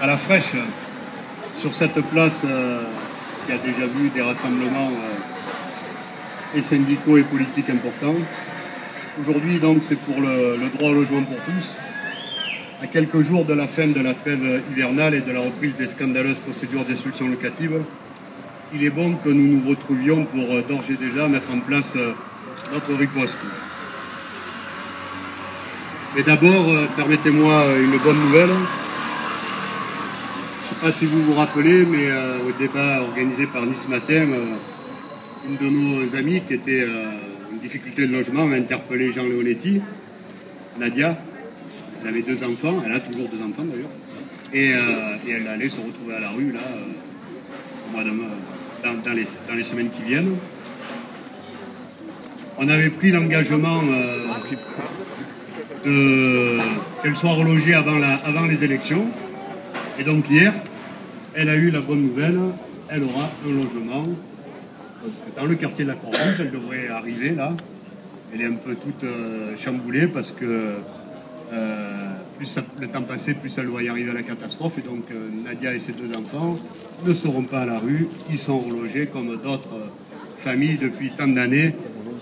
à la fraîche sur cette place qui a déjà vu des rassemblements et syndicaux et politiques importants. Aujourd'hui, donc, c'est pour le droit au logement pour tous. À quelques jours de la fin de la trêve hivernale et de la reprise des scandaleuses procédures d'expulsion locative, il est bon que nous nous retrouvions pour d'ores et déjà mettre en place notre riposte. Mais d'abord, permettez-moi une bonne nouvelle. Je ne sais pas si vous vous rappelez, mais au débat organisé par Nice Matin, une de nos amies qui était en difficulté de logement a interpellé Jean Leonetti, Nadia. Elle avait 2 enfants, elle a toujours 2 enfants d'ailleurs, et elle allait se retrouver à la rue là, au mois de, dans les semaines qui viennent. On avait pris l'engagement qu'elle soit relogée avant les élections, et donc hier, elle a eu la bonne nouvelle, elle aura un logement. Donc, dans le quartier de la Croix-Rouge, elle devrait arriver là. Elle est un peu toute chamboulée parce que plus le temps passé, plus elle va y arriver à la catastrophe. Et donc Nadia et ses 2 enfants ne seront pas à la rue, ils sont relogés comme d'autres familles depuis tant d'années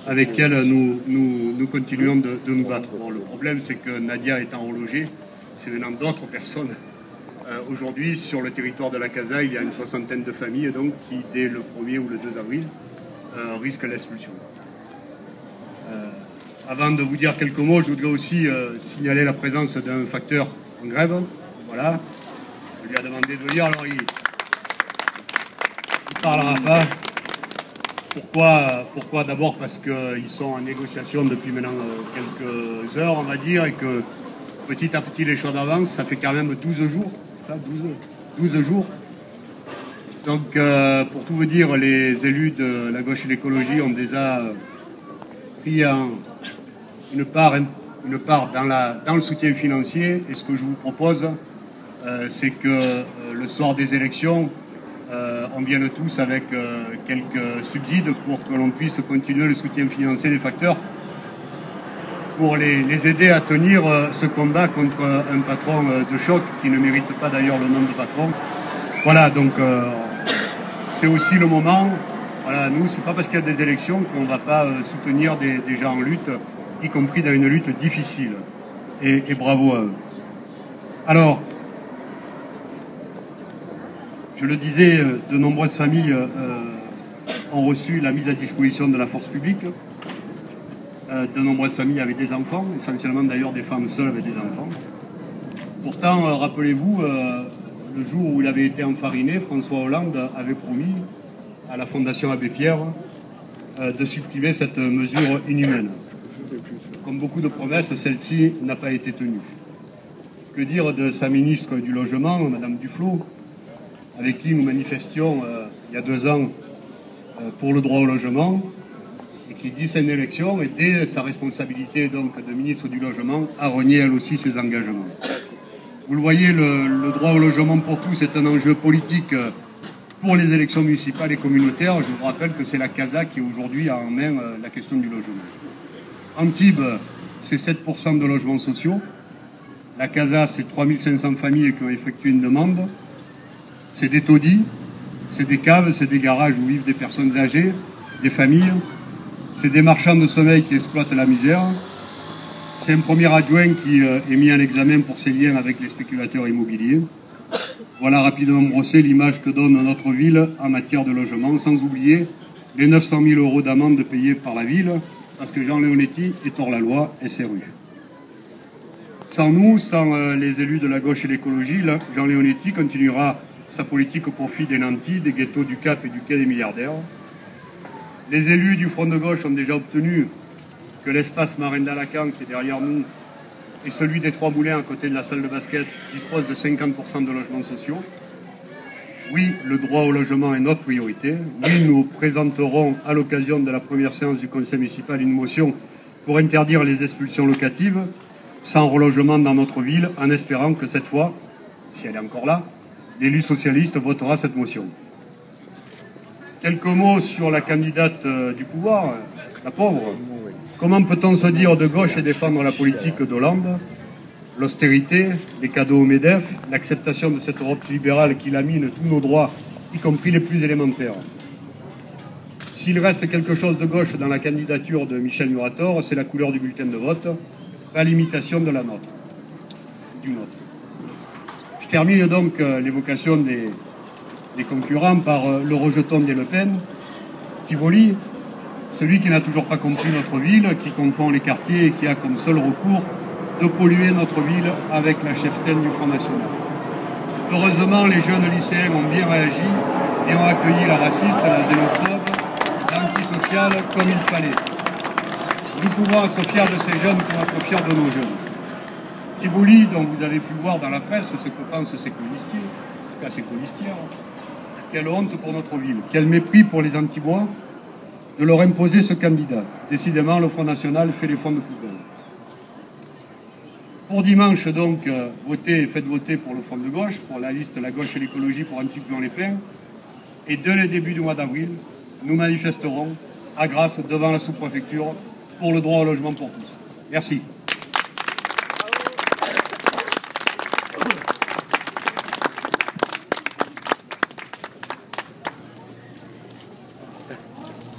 avec lesquelles nous continuons de nous battre. Bon, le problème, c'est que Nadia étant relogée, c'est maintenant d'autres personnes. Aujourd'hui, sur le territoire de la Casa, il y a une 60aine de familles donc, qui, dès le 1er ou le 2 avril, risquent l'expulsion. Avant de vous dire quelques mots, je voudrais aussi signaler la présence d'un facteur en grève. Voilà. Je lui ai demandé de venir, alors il ne parlera pas. Pourquoi D'abord parce qu'ils sont en négociation depuis maintenant quelques heures, on va dire, et que petit à petit les choses avancent. Ça fait quand même 12 jours. Ça, 12 jours. Donc, pour tout vous dire, les élus de la gauche et l'écologie ont déjà pris une part dans le soutien financier. Et ce que je vous propose, c'est que le soir des élections, on vienne tous avec quelques subsides pour que l'on puisse continuer le soutien financier des facteurs pour les aider à tenir ce combat contre un patron de choc qui ne mérite pas d'ailleurs le nom de patron. Voilà, donc c'est aussi le moment. Voilà, nous, c'est pas parce qu'il y a des élections qu'on ne va pas soutenir des gens en lutte, y compris dans une lutte difficile. Et bravo à eux. Alors, je le disais, de nombreuses familles ont reçu la mise à disposition de la force publique. De nombreuses familles avaient des enfants, essentiellement d'ailleurs des femmes seules avec des enfants. Pourtant, rappelez-vous, le jour où il avait été enfariné, François Hollande avait promis à la Fondation Abbé Pierre de supprimer cette mesure inhumaine. Comme beaucoup de promesses, celle-ci n'a pas été tenue. Que dire de sa ministre du Logement, Madame Duflot, avec qui nous manifestions il y a 2 ans pour le droit au logement, et qui dit c'est une élection, et dès sa responsabilité donc de ministre du Logement, a renié elle aussi ses engagements. Vous le voyez, le droit au logement pour tous est un enjeu politique pour les élections municipales et communautaires. Je vous rappelle que c'est la CASA qui aujourd'hui a en main la question du logement. Antibes, c'est 7% de logements sociaux. La CASA, c'est 3500 familles qui ont effectué une demande. C'est des taudis, c'est des caves, c'est des garages où vivent des personnes âgées, des familles. C'est des marchands de sommeil qui exploitent la misère. C'est un premier adjoint qui est mis en examen pour ses liens avec les spéculateurs immobiliers. Voilà rapidement brossé l'image que donne notre ville en matière de logement, sans oublier les 900 000 € d'amende payés par la ville, parce que Jean Leonetti est hors la loi et ses rues. Sans nous, sans les élus de la gauche et l'écologie, Jean Leonetti continuera sa politique au profit des nantis, des ghettos du Cap et du quai des milliardaires. Les élus du Front de gauche ont déjà obtenu que l'espace Marin d'Alacan, qui est derrière nous, et celui des 3 Moulins à côté de la salle de basket, disposent de 50% de logements sociaux. Oui, le droit au logement est notre priorité. Oui, nous présenterons à l'occasion de la première séance du conseil municipal une motion pour interdire les expulsions locatives sans relogement dans notre ville, en espérant que cette fois, si elle est encore là, l'élu socialiste votera cette motion. Quelques mots sur la candidate du pouvoir, la pauvre. Comment peut-on se dire de gauche et défendre la politique d'Hollande? l'austérité, les cadeaux au MEDEF, l'acceptation de cette Europe libérale qui lamine tous nos droits, y compris les plus élémentaires. S'il reste quelque chose de gauche dans la candidature de Michel Murator, c'est la couleur du bulletin de vote, pas l'imitation de la nôtre, du nôtre. Je termine donc l'évocation des concurrents par le rejeton des Le Pen, Tivoli, celui qui n'a toujours pas compris notre ville, qui confond les quartiers et qui a comme seul recours de polluer notre ville avec la cheftaine du Front National. Heureusement, les jeunes lycéens ont bien réagi et ont accueilli la raciste, la xénophobe, l'antisociale comme il fallait. Nous pouvons être fiers de ces jeunes pour être fiers de nos jeunes. Tivoli, dont vous avez pu voir dans la presse ce que pensent ses colistiers, en tout cas ses colistières, quelle honte pour notre ville, quel mépris pour les Antibois de leur imposer ce candidat. Décidément, le Front National fait les fonds de poubelle. Pour dimanche, donc, faites voter pour le Front de gauche, pour la liste La Gauche et l'Écologie pour Antibes-Lyon-les-Pins. Et dès le début du mois d'avril, nous manifesterons à Grasse devant la sous-préfecture pour le droit au logement pour tous. Merci.